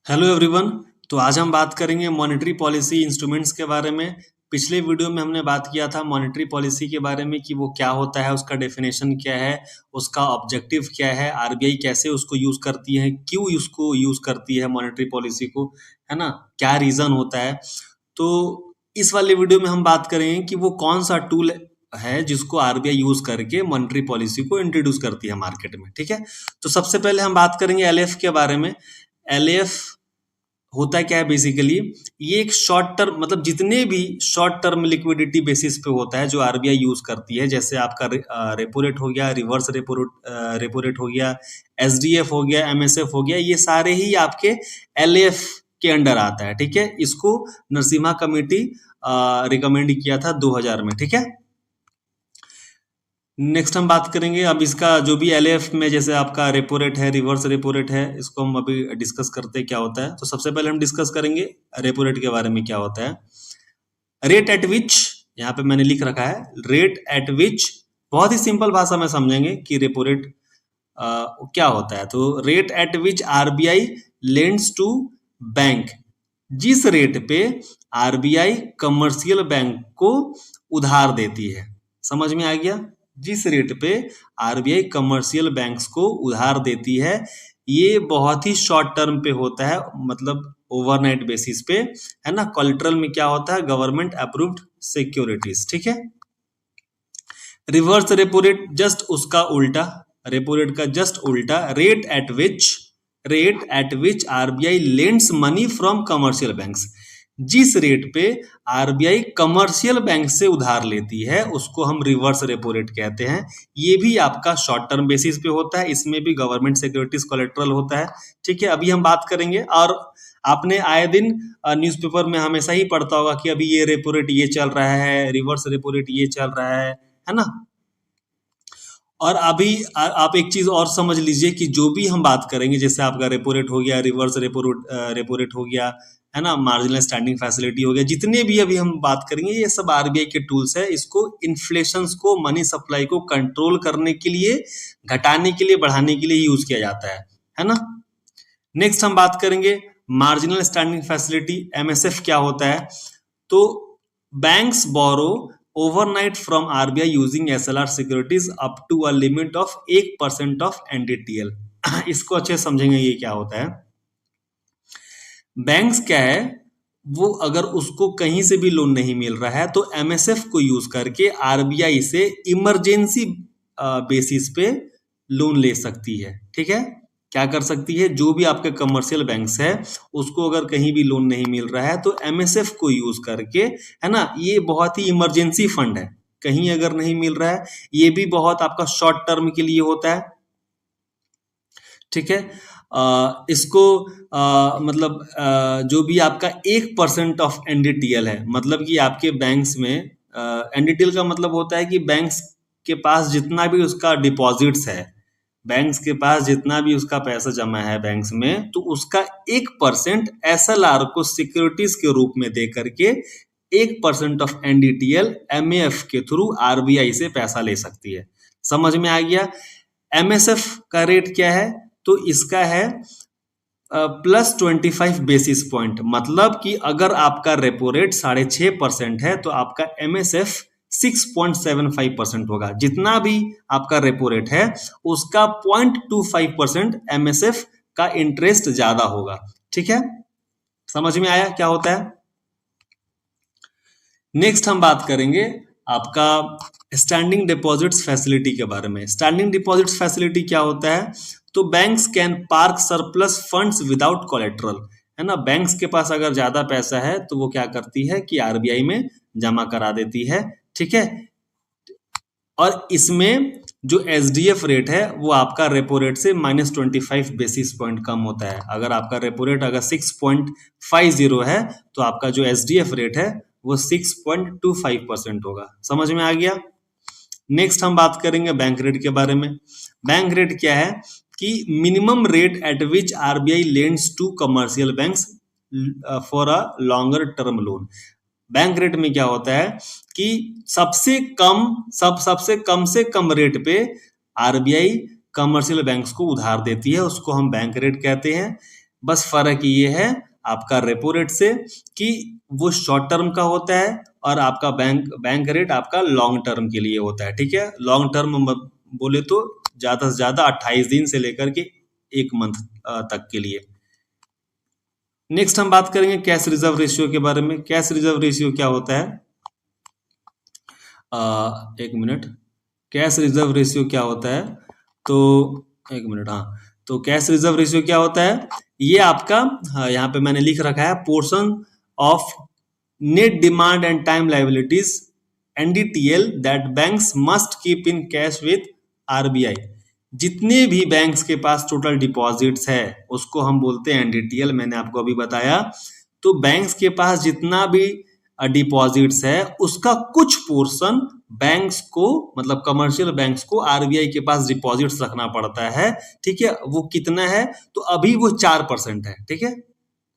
Hello everyone. तो आज हम बात करेंगे मॉनेटरी पॉलिसी इंस्ट्रूमेंट्स के बारे में। पिछले वीडियो में हमने बात किया था मॉनेटरी पॉलिसी के बारे में कि वो क्या होता है, उसका डेफिनेशन क्या है, उसका ऑब्जेक्टिव क्या है, आरबीआई कैसे उसको यूज़ करती है, क्यों उसको यूज़ करती है मॉनेटरी पॉलिसी को, है ना, क्या रीज़न होता है। तो इस वाले वीडियो में हम बात करेंगे कि वो कौन सा टूल है जिसको आरबीआई यूज़ करके मॉनेटरी पॉलिसी को इंट्रोड्यूस करती है मार्केट में। ठीक है, तो सबसे पहले हम बात करेंगे एलएफ के बारे में। एलएफ होता क्या है बेसिकली, ये एक शॉर्ट टर्म मतलब जितने भी शॉर्ट टर्म लिक्विडिटी बेसिस पे होता है जो आरबीआई यूज करती है, जैसे आपका रेपो रेट हो गया, रिवर्स रेपो रेट हो गया, एसडीएफ हो गया, एमएसएफ हो गया, ये सारे ही आपके एलएफ के अंडर आता है। ठीक है, इसको नरसिम्हा कमेटी रिकमेंड किया था 2000 में। ठीक है, नेक्स्ट हम बात करेंगे अब इसका जो भी एलएफ में, जैसे आपका रेपो रेट है, रिवर्स रेपो रेट है, इसको हम अभी डिस्कस करते हैं क्या होता है। तो सबसे पहले हम डिस्कस करेंगे रेपो रेट के बारे में क्या होता है। रेट एट विच, यहाँ पे मैंने लिख रखा है रेट एट विच, बहुत ही सिंपल भाषा में समझेंगे कि रेपो रेट क्या होता है। तो rate at which RBI lends to bank, जिस रेट पे आरबीआई कमर्शियल बैंक को उधार देती है। समझ में आ गया, जिस रेट पे आरबीआई कमर्शियल बैंक्स को उधार देती है, ये बहुत ही शॉर्ट टर्म पे होता है, मतलब ओवरनाइट बेसिस पे, है ना। कोलेटरल में क्या होता है, गवर्नमेंट अप्रूव्ड सिक्योरिटीज। ठीक है, रिवर्स रेपो रेट जस्ट उसका उल्टा, रेपो रेट का जस्ट उल्टा, rate at which RBI lends money from commercial banks, जिस रेट पे आरबीआई कमर्शियल बैंक से उधार लेती है उसको हम रिवर्स रेपो रेट कहते हैं। ये भी आपका शॉर्ट टर्म बेसिस पे होता है, इसमें भी गवर्नमेंट सिक्योरिटीज कोलेटरल होता है। ठीक है, अभी हम बात करेंगे, और आपने आए दिन न्यूज़पेपर में हमेशा ही पढ़ता होगा कि अभी ये रेपो रेट ये चल रहा है, रिवर्स रेपो रेट ये चल रहा है ना। और अभी आप एक चीज और समझ लीजिए कि जो भी हम बात करेंगे, जैसे आपका रेपो रेट हो गया, रिवर्स रेपो रेट हो गया, है ना, मार्जिनल स्टैंडिंग फैसिलिटी हो गया, जितने भी अभी हम बात करेंगे ये सब आरबीआई के टूल्स है। इसको इन्फ्लेशन को, मनी सप्लाई को कंट्रोल करने के लिए, घटाने के लिए, बढ़ाने के लिए यूज किया जाता है ना। नेक्स्ट हम बात करेंगे मार्जिनल स्टैंडिंग फैसिलिटी, एमएसएफ क्या होता है। तो banks borrow overnight from RBI using SLR securities up to a limit of 1% of NDTL. इसको अच्छे से समझेंगे ये क्या होता है। बैंक्स क्या है, वो अगर उसको कहीं से भी लोन नहीं मिल रहा है तो एमएसएफ को यूज करके आरबीआई से इमरजेंसी बेसिस पे लोन ले सकती है। ठीक है, क्या कर सकती है, जो भी आपके कमर्शियल बैंक्स है उसको अगर कहीं भी लोन नहीं मिल रहा है तो एमएसएफ को यूज करके, है ना, ये बहुत ही इमरजेंसी फंड है, कहीं अगर नहीं मिल रहा है, ये भी बहुत आपका शॉर्ट टर्म के लिए होता है। ठीक है, इसको मतलब जो भी आपका 1% ऑफ एनडीटीएल है, मतलब कि आपके बैंक्स में एनडीटीएल का मतलब होता है कि बैंक्स के पास जितना भी उसका डिपॉजिट्स है, बैंक्स के पास जितना भी उसका पैसा जमा है बैंक्स में, तो उसका 1% एसएलआर को सिक्योरिटीज के रूप में दे करके 1% ऑफ एनडीटीएल एमएएफ के थ्रू आरबीआई से पैसा ले सकती है। समझ में आ गया। एमएसएफ का रेट क्या है, तो इसका है +25 बेसिस पॉइंट, मतलब कि अगर आपका रेपो रेट 6.5% है तो आपका एमएसएफ 6.75% होगा। जितना भी आपका रेपो रेट है उसका 0.25% एमएसएफ का इंटरेस्ट ज्यादा होगा। ठीक है, समझ में आया क्या होता है। नेक्स्ट हम बात करेंगे आपका स्टैंडिंग डिपॉजिट्स फैसिलिटी के बारे में। स्टैंडिंग डिपॉजिट्स फैसिलिटी क्या होता है, तो banks can park surplus funds without collateral, है ना। बैंक्स के पास अगर ज्यादा पैसा है तो वो क्या करती है कि आरबीआई में जमा करा देती है। ठीक है, और इसमें जो एसडीएफ रेट है वो आपका रेपो रेट से -25 बेसिस पॉइंट कम होता है। अगर आपका रेपो रेट अगर 6.50 है तो आपका जो एसडीएफ रेट है वो 6.25% होगा। समझ में आ गया। नेक्स्ट हम बात करेंगे बैंक रेट के बारे में। बैंक रेट क्या है कि minimum rate at which RBI lends to commercial banks for a longer term loan. Bank rate में क्या होता है कि सबसे कम से कम रेट पे आरबीआई कमर्शियल बैंक्स को उधार देती है, उसको हम बैंक रेट कहते हैं। बस फर्क ये है आपका रेपो रेट से कि वो शॉर्ट टर्म का होता है और आपका बैंक रेट आपका लॉन्ग टर्म के लिए होता है। ठीक है, लॉन्ग टर्म बोले तो ज्यादा से ज्यादा 28 दिन से लेकर के 1 मंथ तक के लिए। नेक्स्ट हम बात करेंगे कैश रिजर्व रेशियो के बारे में। कैश रिजर्व रेशियो क्या होता है? 1 मिनट। कैश रिजर्व रेशियो क्या होता है? तो 1 मिनट, हाँ। तो कैश रिजर्व रेशियो क्या होता है? ये आपका, हाँ, यहाँ पे मैंने लिख रखा है portion of net demand and time liabilities NDTL that banks must keep in cash with RBI। जितने भी बैंक्स के पास टोटल डिपॉजिट्स है उसको हम बोलते हैं NDTL, मैंने आपको अभी बताया। तो बैंक्स के पास जितना भी डिपॉजिट्स है उसका कुछ पोर्शन बैंक्स को, मतलब कमर्शियल बैंक्स को RBI के पास डिपॉजिट्स रखना पड़ता है। ठीक है, वो कितना है? तो अभी वो 4% है। ठीक है,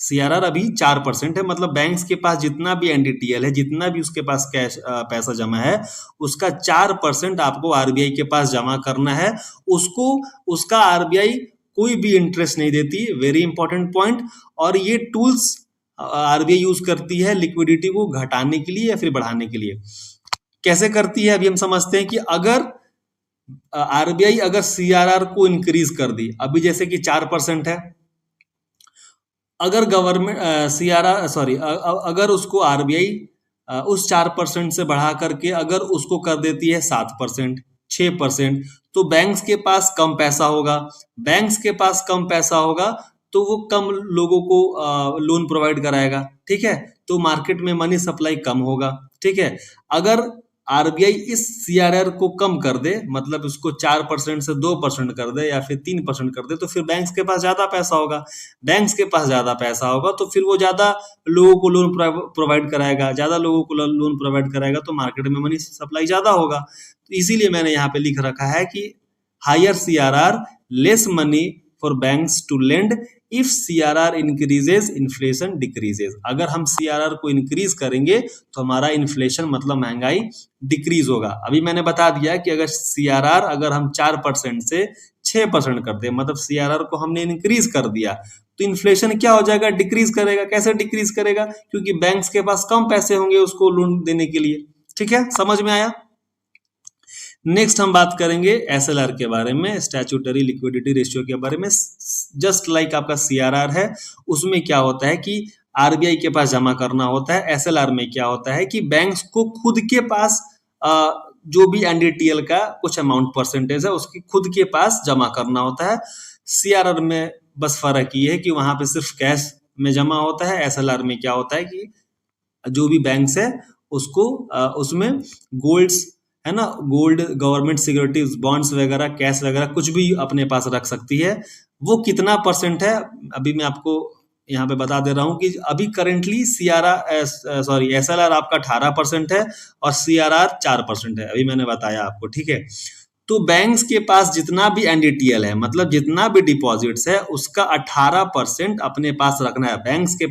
CRR अभी 4% है, मतलब बैंक्स के पास जितना भी NDTL है, जितना भी उसके पास कैश पैसा जमा है, उसका 4% आपको RBI के पास जमा करना है। उसको, उसका RBI कोई भी इंटरेस्ट नहीं देती, वेरी इंपॉर्टेंट पॉइंट। और ये टूल्स RBI यूज करती है लिक्विडिटी को घटाने के लिए या फिर बढ़ाने के लिए। कैसे करती है अभी हम समझते हैं कि अगर RBI अगर CRR को इंक्रीज कर दी, अभी जैसे कि 4% है, अगर गवर्नमेंट CRR सॉरी अगर उसको RBI उस 4% से बढ़ा करके अगर उसको कर देती है 7%, 6%, तो बैंक्स के पास कम पैसा होगा। बैंक्स के पास कम पैसा होगा तो वो कम लोगों को लोन प्रोवाइड कराएगा। ठीक है, तो मार्केट में मनी सप्लाई कम होगा। ठीक है, अगर RBI इस CRR को कम कर दे, मतलब उसको 4% से 2% कर दे या फिर 3% कर दे, तो फिर बैंक्स के पास ज्यादा पैसा होगा। बैंक्स के पास ज्यादा पैसा होगा तो फिर वो ज्यादा लोगों को लोन प्रोवाइड कराएगा। ज्यादा लोगों को लोन प्रोवाइड कराएगा तो मार्केट में मनी सप्लाई ज्यादा होगा। तो इसीलिए मैंने यहाँ पे लिख रखा है कि higher CRR less money for banks to lend if CRR increases inflation decreases. अगर हम CRR को इंक्रीज करेंगे तो हमारा इन्फ्लेशन मतलब महंगाई डिक्रीज होगा। अभी मैंने बता दिया कि अगर CRR अगर हम 4% से 6% कर दे, मतलब CRR को हमने इंक्रीज कर दिया, तो इन्फ्लेशन क्या हो जाएगा? डिक्रीज करेगा। कैसे डिक्रीज करेगा? क्योंकि बैंक्स के पास कम पैसे होंगे उसको लोन देने के लिए। ठीक है, समझ में आया? नेक्स्ट हम बात करेंगे SLR के बारे में, स्टैट्यूटरी लिक्विडिटी रेशियो के बारे में। जस्ट लाइक आपका CRR है, उसमें क्या होता है कि RBI के पास जमा करना होता है। SLR में क्या होता है कि बैंक्स को खुद के पास जो भी NDTL का कुछ अमाउंट परसेंटेज है उसकी खुद के पास जमा करना होता है। CRR में बस फर्क ये है कि वहां पे सिर्फ कैश में जमा होता है। SLR में क्या होता है कि जो भी बैंक्स है उसको उसमें गोल्ड्स है ना, गोल्ड, गवर्नमेंट सिक्योरिटीज, बॉन्ड्स वगैरह, कैश वगैरह कुछ भी अपने पास रख सकती है। वो कितना परसेंट है अभी मैं आपको यहाँ पे बता दे रहा हूँ कि अभी करेंटली SLR आपका 18% है और CRR 4% है, अभी मैंने बताया आपको। ठीक है, तो बैंक्स के पास जितना भी NDTL है, मतलब जितना भी डिपॉजिट्स है, उसका 18% अपने पास रखना है। बैंक्स के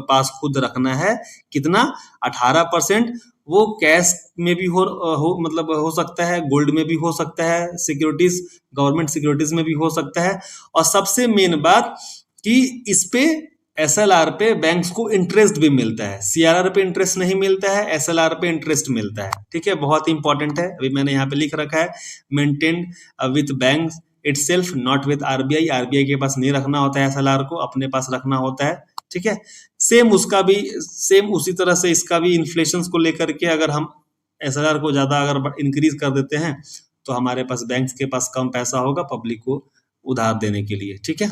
पास खुद रखना है कितना? 18%। वो कैश में भी मतलब हो सकता है, गोल्ड में भी हो सकता है, सिक्योरिटीज, गवर्नमेंट सिक्योरिटीज में भी हो सकता है। और सबसे मेन बात कि इस पे SLR पे बैंक्स को इंटरेस्ट भी मिलता है। CRR पे इंटरेस्ट नहीं मिलता है, SLR पे इंटरेस्ट मिलता है। ठीक है, बहुत इंपॉर्टेंट है। अभी मैंने यहाँ पे लिख रखा है maintain with bank itself not with RBI के पास नहीं रखना होता है SLR को, अपने पास रखना होता है। ठीक है, सेम उसका भी सेम उसी तरह से इसका भी इन्फ्लेशन को लेकर के अगर हम SLR को ज्यादा अगर इंक्रीज कर देते हैं तो हमारे पास बैंक्स के पास कम पैसा होगा पब्लिक को उधार देने के लिए। ठीक है,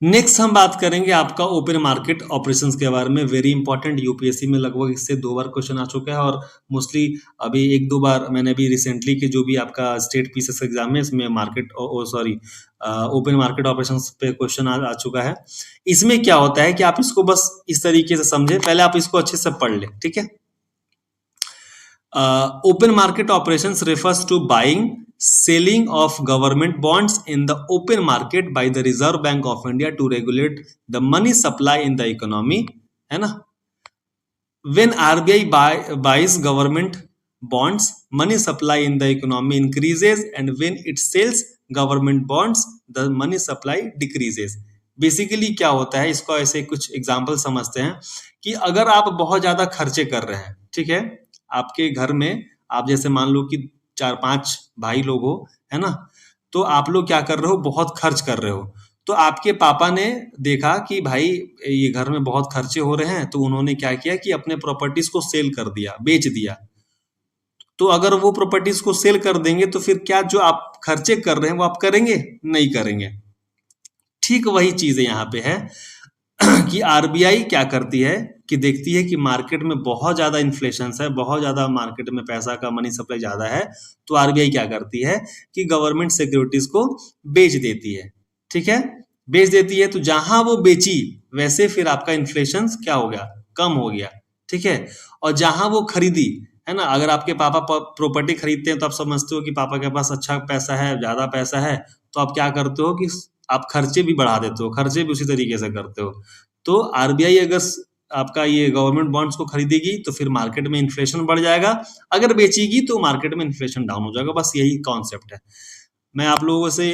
नेक्स्ट हम बात करेंगे आपका ओपन मार्केट ऑपरेशंस के बारे में। वेरी इंपॉर्टेंट, UPSC में लगभग इससे 2 बार क्वेश्चन आ चुका है और मोस्टली अभी 1-2 बार मैंने अभी रिसेंटली के जो भी आपका स्टेट PCS एग्जाम है इसमें ओपन मार्केट ऑपरेशंस पे क्वेश्चन आ चुका है। इसमें क्या होता है कि आप इसको बस इस तरीके से समझे, पहले आप इसको अच्छे से पढ़ ले। ठीक है, open market operations refers to buying, selling of government bonds in the open market by the Reserve Bank of India to regulate the money supply in the economy, है ना? When RBI buys government bonds, money supply in the economy increases, and when it sells government bonds, the money supply decreases. Basically क्या होता है, इसको ऐसे कुछ example समझते हैं कि अगर आप बहुत ज्यादा खर्चे कर रहे हैं, ठीक है, आपके घर में आप जैसे मान लो कि 4-5 भाई लोग हो, है ना, तो आप लोग क्या कर रहे हो, बहुत खर्च कर रहे हो। तो आपके पापा ने देखा कि भाई ये घर में बहुत खर्चे हो रहे हैं, तो उन्होंने क्या किया कि अपने प्रॉपर्टीज को सेल कर दिया, बेच दिया। तो अगर वो प्रॉपर्टीज को सेल कर देंगे तो फिर क्या जो आप खर्चे कर रहे हैं वो आप करेंगे? नहीं करेंगे। ठीक वही चीज यहाँ पे है कि आरबीआई क्या करती है कि देखती है कि मार्केट में बहुत ज्यादा इन्फ्लेशन है, बहुत ज्यादा मार्केट में पैसा का मनी सप्लाई ज्यादा है, तो आरबीआई क्या करती है कि गवर्नमेंट सिक्योरिटीज को बेच देती है, ठीक है, बेच देती है। तो जहां वो बेची वैसे फिर आपका इन्फ्लेशन क्या हो गया, कम हो गया, ठीक है। और जहां वो खरीदी, है ना, अगर आपके पापा प्रॉपर्टी खरीदते हैं तो आप समझते हो कि पापा के पास अच्छा पैसा है, ज्यादा पैसा है, तो आप क्या करते हो कि आप खर्चे भी बढ़ा देते हो, खर्चे भी उसी तरीके से करते हो। तो आरबीआई अगर आपका ये गवर्नमेंट बॉन्ड्स को खरीदेगी तो फिर मार्केट में इन्फ्लेशन बढ़ जाएगा, अगर बेचेगी तो मार्केट में इन्फ्लेशन डाउन हो जाएगा, बस यही कॉन्सेप्ट है। मैं आप लोगों से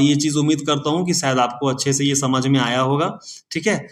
ये चीज उम्मीद करता हूँ कि शायद आपको अच्छे से ये समझ में आया होगा, ठीक है।